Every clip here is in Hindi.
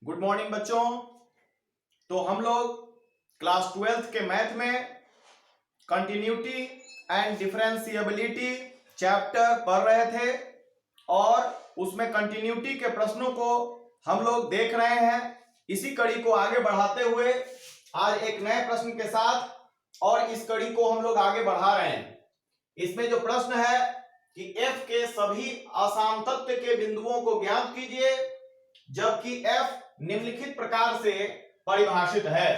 गुड मॉर्निंग बच्चों। तो हम लोग क्लास 12th के मैथ में कंटिन्यूटी एंड डिफरेंशिएबिलिटी चैप्टर पढ़ रहे थे और उसमें कंटिन्यूटी के प्रश्नों को हम लोग देख रहे हैं। इसी कड़ी को आगे बढ़ाते हुए आज एक नए प्रश्न के साथ और इस कड़ी को हम लोग आगे बढ़ा रहे हैं। इसमें जो प्रश्न है कि f के सभी असामतत्व के बिंदुओं को ज्ञात कीजिए जबकि f निम्नलिखित प्रकार से परिभाषित है।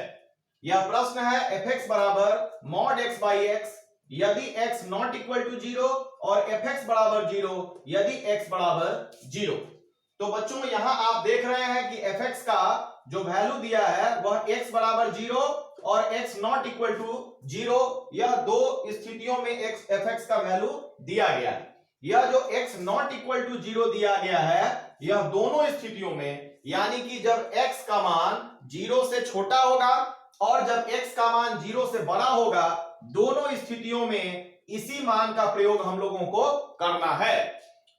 यह प्रश्न है fx बराबर मॉड x बाई एक्स यदि x नॉट इक्वल टू 0 और fx बराबर 0 यदि x बराबर 0। तो बच्चों यहां आप देख रहे हैं कि fx का जो वैल्यू दिया है वह x बराबर 0 और x नॉट इक्वल टू 0, यह दो स्थितियों में fx का वैल्यू दिया गया है। यह जो x नॉट इक्वल टू 0 दिया गया है यह दोनों स्थितियों में, यानी कि जब x का मान 0 से छोटा होगा और जब x का मान 0 से बड़ा होगा, दोनों स्थितियों में इसी मान का प्रयोग हम लोगों को करना है।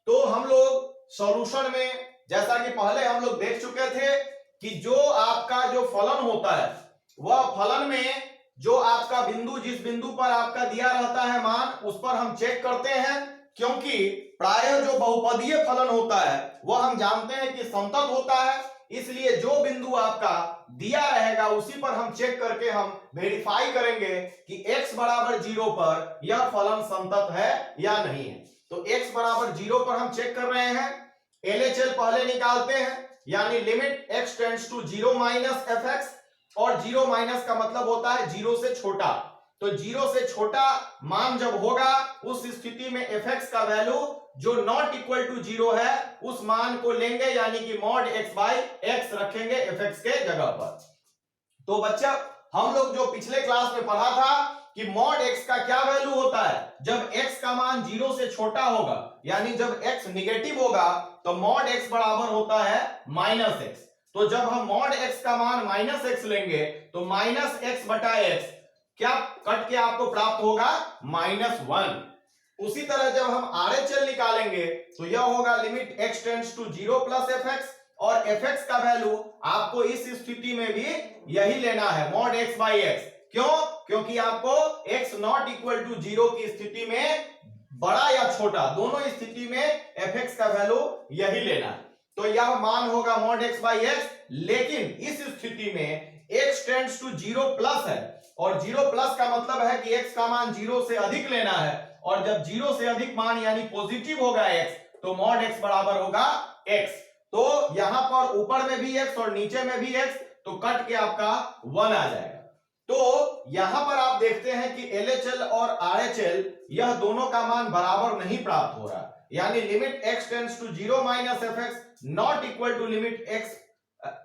तो हम लोग सॉल्यूशन में जैसा कि पहले हम लोग देख चुके थे कि जो आपका जो फलन होता है वह फलन में जो आपका बिंदु, जिस बिंदु पर आपका दिया रहता है मान, उस पर हम चेक करते हैं, क्योंकि प्रायः जो बहुपदीय फलन होता है वह हम जानते हैं कि संतत होता है। इसलिए जो बिंदु आपका दिया रहेगा उसी पर हम चेक करके हम वेरीफाई करेंगे कि x बराबर 0 पर यह फलन संतत है या नहीं है। तो x बराबर 0 पर हम चेक कर रहे हैं। LHL पहले निकालते हैं, यानी limit x tends to 0 minus fx, और 0 माइनस का मतलब होता है 0 से छोटा। तो 0 से छोटा मान जब होगा उस स्थिति में fx का वैल्यू जो नॉट इक्वल टू 0 है उस मान को लेंगे, यानी कि मॉड x बाई एक्स रखेंगे fx के जगह पर। तो बच्चा हम लोग जो पिछले क्लास में पढ़ा था कि मॉड x का क्या वैल्यू होता है, जब x का मान 0 से छोटा होगा, यानी जब x निगेटिव होगा तो मॉड x बराबर होता है माइनस एक्स। तो जब हम मॉड x का मान माइनस एक्स लेंगे तो माइनस एक्स बटा एक्स क्या कट के आपको प्राप्त होगा -1। उसी तरह जब हम RHL निकालेंगे तो यह होगा limit x tends to 0 plus fx, और fx का वैल्यू आपको इस स्थिति में भी यही लेना है मॉड x बाई एक्स। क्यों? क्योंकि आपको x नॉट इक्वल टू 0 की स्थिति में बड़ा या छोटा दोनों स्थिति में fx का वैल्यू यही लेना है। तो यह मान होगा मॉड x बाई एक्स, लेकिन इस स्थिति में x टेंड्स टू 0 प्लस है, और 0 प्लस का मतलब है कि x का मान 0 से अधिक लेना है, और जब 0 से अधिक मान यानी पॉजिटिव होगा x तो मॉड x बराबर होगा x। तो यहां पर ऊपर में भी x और नीचे में भी x, तो कट के आपका 1 आ जाएगा। तो यहां पर आप देखते हैं कि LHL और RHL यह दोनों का मान बराबर नहीं प्राप्त हो रहा, यानी limit x tends to 0 minus fx not equal to limit x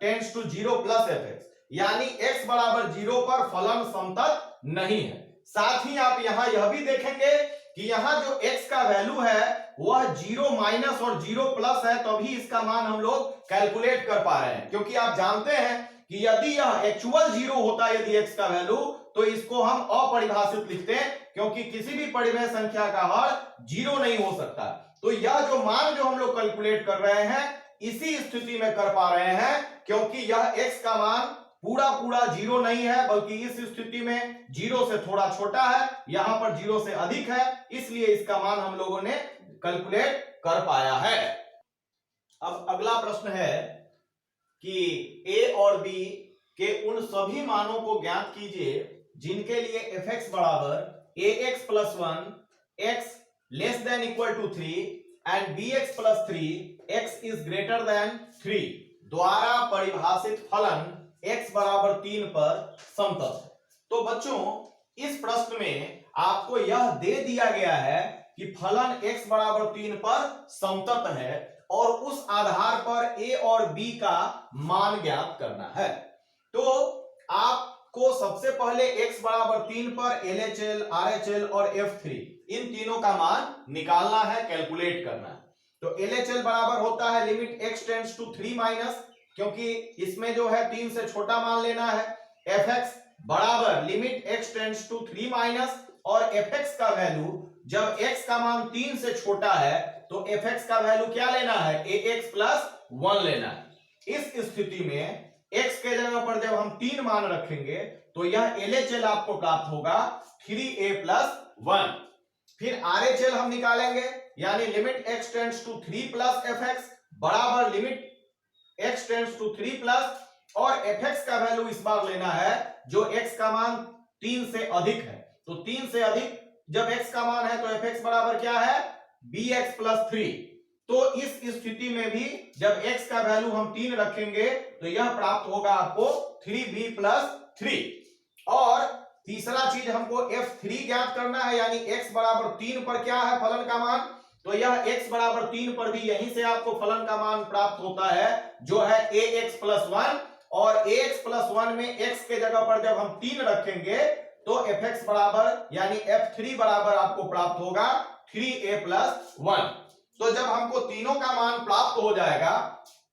tends to 0 plus fx, यानी x बराबर 0 पर फलन समतल नहीं है। साथ ही आप यहां यह भी देखेंगे कि यहां जो x का वैल्यू है वह 0 माइनस और 0 प्लस है, तभी इसका मान हम लोग कैलकुलेट कर पा रहे हैं, क्योंकि आप जानते हैं कि यदि यह एक्चुअल 0 होता यदि x का वैल्यू, तो इसको हम अपरिभाषित लिखते हैं, क्योंकि किसी भी परिमेय संख्या का हर 0 नहीं हो सकता। तो यह जो मान जो हम लोग कैलकुलेट कर रहे हैं इसी स्थिति में कर पा रहे हैं, क्योंकि यह x का मान पूरा 0 नहीं है, बल्कि इस स्थिति में 0 से थोड़ा छोटा है, यहां पर 0 से अधिक है, इसलिए इसका मान हम लोगों ने कैलकुलेट कर पाया है। अब अगला प्रश्न है कि a और b के उन सभी मानों को ज्ञात कीजिए जिनके लिए fx बराबर ax plus 1 x less than equal to 3 and bx plus 3 x is greater than 3 द्वारा परिभाषित फलन x बराबर 3 पर समतल है। तो बच्चों इस प्रश्न में आपको यह दे दिया गया है कि फलन x बराबर 3 पर समतल है और उस आधार पर a और b का मान ज्ञात करना है। तो आपको सबसे पहले x बराबर 3 पर LHL, RHL और F3 इन तीनों का मान निकालना है, कैलकुलेट करना है। तो LHL बराबर होता है limit x tends to 3 minus, क्योंकि इसमें जो है 3 से छोटा मान लेना है। fx बराबर limit x tends to 3 minus, और fx का वैल्यू जब x का मान 3 से छोटा है तो fx का वैल्यू क्या लेना है, ax प्लस 1 लेना है। इस स्थिति में x के जगह पर जब हम 3 मान रखेंगे तो यह LHL आपको प्राप्त होगा 3a प्लस 1। फिर RHL हम निकालेंगे, यानी limit x tends to 3 plus fx बराबर limit x tends to 3 plus, और fx का वैल्यू इस बार लेना है जो x का मान 3 से अधिक है। तो 3 से अधिक जब x का मान है तो fx बराबर क्या है, bx प्लस 3। तो इस स्थिति में भी जब x का वैल्यू हम 3 रखेंगे तो यह प्राप्त होगा आपको 3b प्लस 3। और तीसरा चीज हमको f3 ज्ञात करना है, यानी x बराबर 3 पर क्या है फलन का मान, तो यह x बराबर 3 पर भी यहीं से आपको फलन का मान प्राप्त होता है जो है ax प्लस 1। और ax प्लस 1 में x के जगह पर जब हम 3 रखेंगे तो fx बराबर यानी f3 बराबर आपको प्राप्त होगा 3a प्लस 1। तो जब हमको तीनों का मान प्राप्त हो जाएगा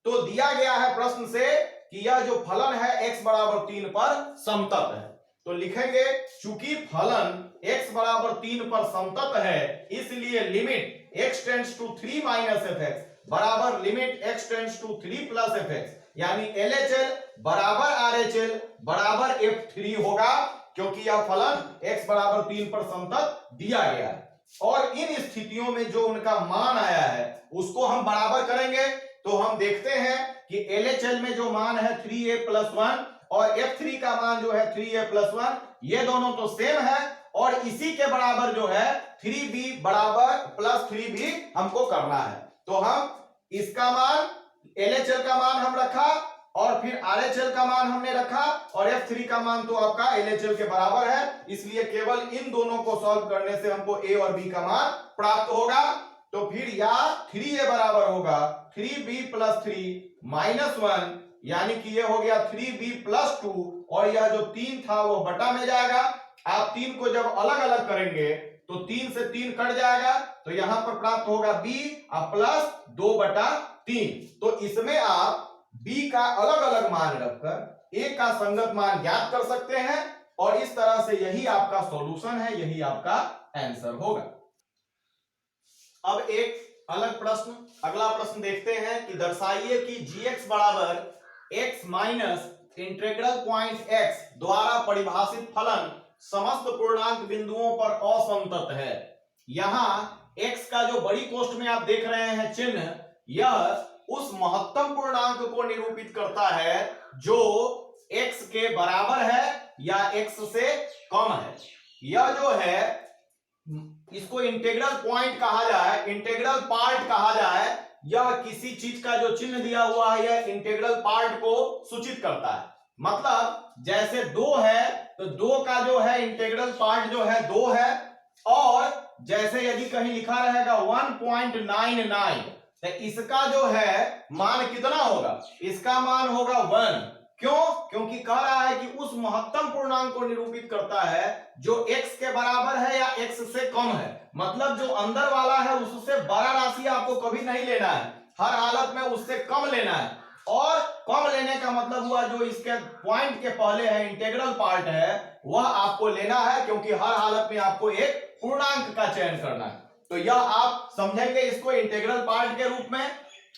तो दिया गया है प्रश्न से कि यह जो फलन है x बराबर 3 पर समतत है। तो लिखेंगे चूंकि फलन x बराबर 3 पर समतत है इसलिए limit x tends to 3 minus fx बराबर limit x tends to 3 plus fx, यानी LHL बराबर RHL बराबर f3 होगा, क्योंकि यह फलन x बराबर 3 पर समतत दिया गया है। और इन स्थितियों में जो उनका मान आया है उसको हम बराबर करेंगे तो हम देखते हैं कि LHL में जो मान है 3a प्लस 1 और f3 का मान जो है 3a प्लस 1, ये दोनों तो सेम है, और इसी के बराबर जो है 3b बराबर प्लस 3b हमको करना है। तो हम इसका मान LHL का मान हम रखा और फिर RHL का मान हमने रखा और f3 का मान तो आपका LHL के बराबर है, इसलिए केवल इन दोनों को सॉल्व करने से हमको a और b का मान प्राप्त होगा। तो फिर या 3a बराबर होगा 3b प्लस 3 माइनस 1, यानी कि ये हो गया 3b प्लस 2, और यह जो 3 था वो बटा में जाएगा। आप 3 को जब अलग अलग करेंगे तो 3 से 3 कट जाएगा, तो यहां पर प्राप्त होगा b प्लस 2/3। तो इसमें आप b का अलग अलग मान रखकर a का संगत मान ज्ञात कर सकते हैं, और इस तरह से यही आपका सॉल्यूशन है, यही आपका आंसर होगा। अब एक अलग प्रश्न, अगला प्रश्न देखते हैं कि दर्शाइए कि gx बराबर x minus integral point x द्वारा परिभाषित फलन समस्त पूर्णांक बिंदुओं पर असमतत है। यहां x का जो बड़ी कोष्ठ में आप देख रहे हैं चिन्ह, यह उस महत्तम पूर्णांक को निरूपित करता है जो x के बराबर है या x से कम है। यह जो है इसको इंटीग्रल पॉइंट कहा जाए, इंटीग्रल पार्ट कहा जाए, यह किसी चीज का जो चिन्ह दिया हुआ है यह इंटीग्रल पार्ट को सूचित करता है। मतलब जैसे 2 है तो 2 का जो है इंटीग्रल पार्ट जो है 2 है, और जैसे यदि कहीं लिखा रहेगा 1.99 तो इसका जो है मान कितना होगा, इसका मान होगा 1। क्यों? क्योंकि कह रहा है कि उस महत्तम पूर्णांक को निरूपित करता है जो x के बराबर है या x से कम है। मतलब जो अंदर वाला है उससे बड़ा राशि आपको कभी नहीं लेना है, हर हालत में उससे कम लेना है। और कम लेने का मतलब हुआ जो इसके पॉइंट के पहले है इंटीग्रल पार्ट है वह आपको लेना है, क्योंकि हर हालत में आपको एक पूर्णांक का चयन करना है। तो यह आप समझेंगे इसको इंटीग्रल पार्ट के रूप में।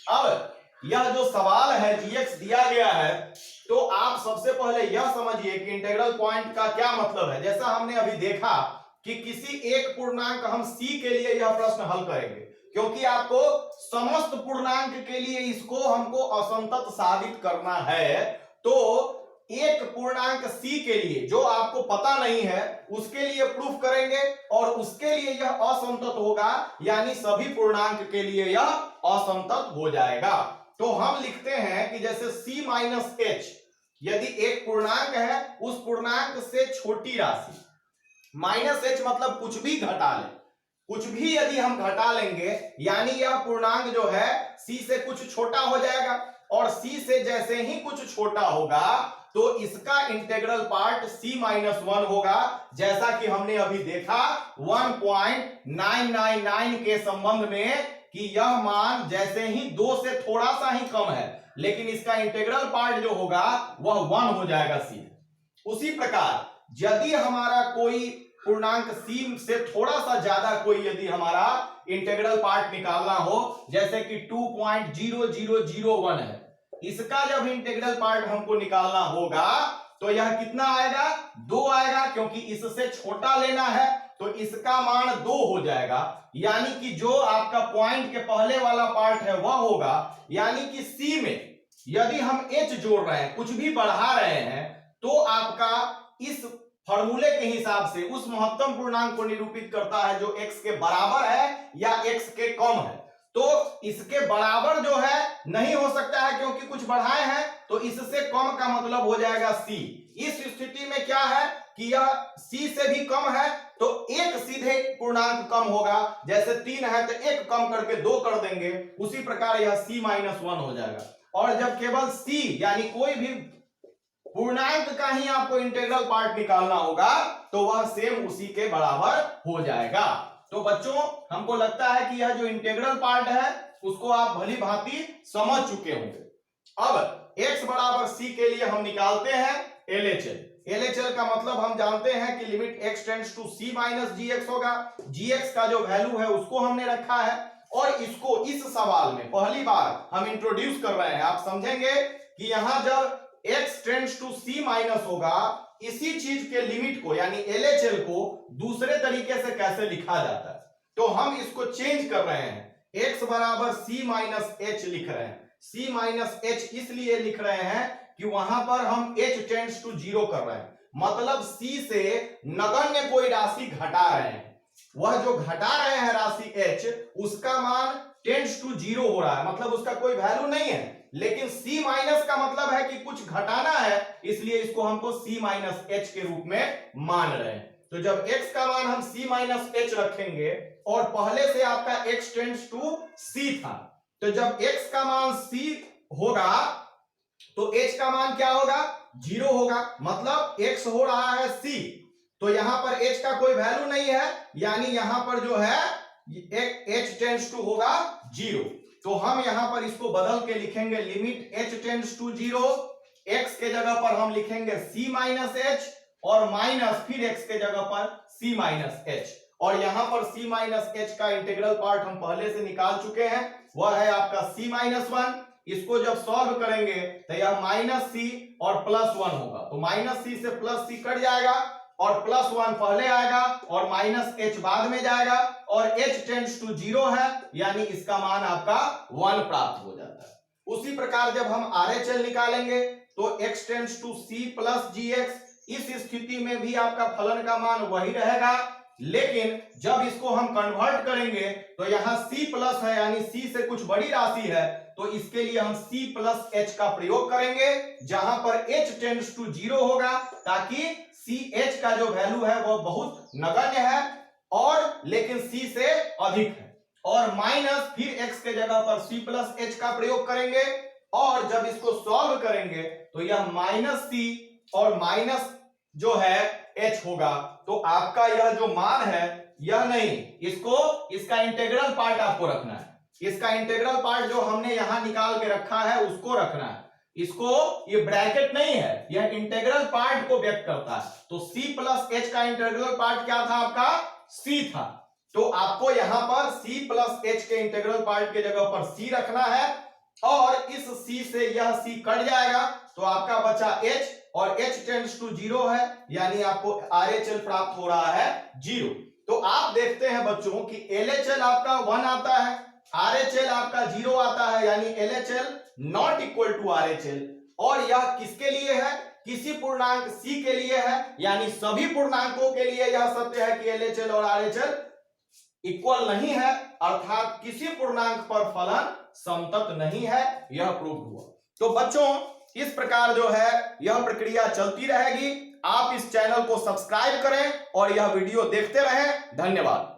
अब यह जो सवाल है gx दिया गया है तो आप सबसे पहले यह समझिए कि इंटीग्रल पॉइंट का क्या मतलब है। जैसा हमने अभी देखा कि किसी एक पूर्णांक हम c के लिए यह प्रश्न हल करेंगे, क्योंकि आपको समस्त पूर्णांक के लिए इसको हमको असमतत साबित करना है। तो एक पूर्णांक c के लिए जो आपको पता नहीं है उसके लिए प्रूफ करेंगे और उसके लिए यह असमतत होगा, यानी सभी पूर्णांक के लिए यह असमतत हो जाएगा। तो हम लिखते हैं कि जैसे c माइनस h, यदि एक पूर्णांक है उस पूर्णांक से छोटी राशि, माइनस h मतलब कुछ भी घटा ले, कुछ भी यदि हम घटा लेंगे यानी यह पूर्णांक जो है c से कुछ छोटा हो जाएगा, और c से जैसे ही कुछ छोटा होगा तो इसका इंटीग्रल पार्ट c माइनस 1 होगा। जैसा कि हमने अभी देखा 1.999 के संबंध में कि यह मान जैसे ही 2 से थोड़ा सा ही कम है, लेकिन इसका इंटीग्रल पार्ट जो होगा वह 1 हो जाएगा सीधे। उसी प्रकार यदि हमारा कोई पूर्णांक c से थोड़ा सा ज्यादा कोई यदि हमारा इंटीग्रल पार्ट निकालना हो, जैसे कि 2.0001 है, इसका जब इंटीग्रल पार्ट हमको निकालना होगा तो यह कितना आएगा, 2 आएगा, क्योंकि इससे छोटा लेना है तो इसका मान 2 हो जाएगा। यानी कि जो आपका पॉइंट के पहले वाला पार्ट है वह होगा, यानी कि सी में यदि हम एच जोड़ रहे हैं, कुछ भी बढ़ा रहे हैं, तो आपका इस फॉर्मूले के हिसाब से उस महत्तम पूर्णांक को निरूपित करता है जो x के बराबर है या x के कम है। तो इसके बराबर जो है नहीं हो सकता है क्योंकि कुछ बढ़ाए हैं, तो इससे कम का मतलब हो जाएगा c। इस स्थिति में क्या है कि यह c से भी कम है तो एक सीधे पूर्णांक कम होगा, जैसे 3 है तो एक कम करके 2 कर देंगे, उसी प्रकार यह c -1 हो जाएगा। और जब केवल c यानी कोई भी पूर्णांक का ही आपको इंटीग्रल पार्ट निकालना होगा तो वह सेम उसी के बराबर हो जाएगा। तो बच्चों हमको लगता है कि यह जो इंटीग्रल पार्ट है उसको आप भली भांति समझ चुके होंगे। अब x बराबर c के लिए हम निकालते हैं LHL। LHL का मतलब हम जानते हैं कि limit x tends to c minus gx होगा। gx का जो वैल्यू है उसको हमने रखा है और इसको इस सवाल में पहली बार हम इंट्रोड्यूस कर रहे हैं। आप समझेंगे कि यहां जब x tends to c minus होगा, इसी चीज के लिमिट को यानी LHL को दूसरे तरीके से कैसे लिखा जाता है, तो हम इसको चेंज कर रहे हैं, x बराबर c माइनस h लिख रहे हैं। c माइनस h इसलिए लिख रहे हैं कि वहां पर हम h टेंड्स टू 0 कर रहे हैं, मतलब c से नगण्य कोई राशि घटा रहे हैं। वह जो घटा रहे हैं राशि h उसका मान टेंड्स टू 0 हो रहा है, मतलब उसका कोई वैल्यू नहीं है, लेकिन c माइनस का मतलब है कि कुछ घटाना है, इसलिए इसको हमको c माइनस h के रूप में मान रहे हैं। तो जब x का मान हम c माइनस h रखेंगे और पहले से आपका x टेंड्स टू c था, तो जब x का मान c होगा तो h का मान क्या होगा, 0 होगा, मतलब x हो रहा है c, तो यहां पर h का कोई वैल्यू नहीं है, यानी यहां पर जो है h टेंड्स टू होगा 0। तो हम यहां पर इसको बदल के लिखेंगे limit h tends to 0, x के जगह पर हम लिखेंगे c माइनस h और माइनस फिर x के जगह पर c माइनस h, और यहां पर c माइनस h का इंटीग्रल पार्ट हम पहले से निकाल चुके हैं, वह है आपका c माइनस 1। इसको जब सॉल्व करेंगे तो यह माइनस c और प्लस 1 होगा, तो माइनस c से प्लस c कट जाएगा और प्लस 1 पहले आएगा और माइनस h बाद में जाएगा और h टेंड्स टू 0 है, यानी इसका मान आपका 1 प्राप्त हो जाता है। उसी प्रकार जब हम RHL निकालेंगे तो x tends to c plus gx, इस स्थिति में भी आपका फलन का मान वही रहेगा, लेकिन जब इसको हम कन्वर्ट करेंगे तो यहाँ c प्लस है यानी c से कुछ बड़ी राशि है, तो इसके लिए हम c प्लस h का प्रयोग करेंगे, जहां पर h टेंड्स टू 0 होगा, ताकि ch का जो वैल्यू है वो बहुत नगण्य है और लेकिन c से अधिक है, और माइनस फिर x के जगह पर c प्लस h का प्रयोग करेंगे, और जब इसको सॉल्व करेंगे तो यह माइनस c और माइनस जो है h होगा। तो आपका यह जो मान है यह नहीं, इसको इसका इंटीग्रल पार्ट आपको रखना है, इसका इंटीग्रल पार्ट जो हमने यहां निकाल के रखा है उसको रखना है, इसको ये ब्रैकेट नहीं है, यह इंटीग्रल पार्ट को व्यक्त करता है। तो c प्लस h का इंटीग्रल पार्ट क्या था आपका, c था, तो आपको यहां पर c प्लस h के इंटीग्रल पार्ट के जगह पर c रखना है, और इस c से यह c कट जाएगा तो आपका बचा h, और h टेंड्स टू 0 है, यानी आपको RHL प्राप्त हो रहा है 0। तो आप देखते हैं बच्चों कि LHL आपका 1 आता है, RHL आपका 0 आता है, यानी LHL not equal to RHL, और यह किसके लिए है, किसी पूर्णांक c के लिए है, यानी सभी पूर्णांकों के लिए यह सत्य है कि LHL और RHL इक्वल नहीं है, अर्थात किसी पूर्णांक पर फलन समतत नहीं है, यह प्रूव हुआ। तो बच्चों इस प्रकार जो है यह प्रक्रिया चलती रहेगी, आप इस चैनल को सब्सक्राइब करें और यह वीडियो देखते रहें। धन्यवाद।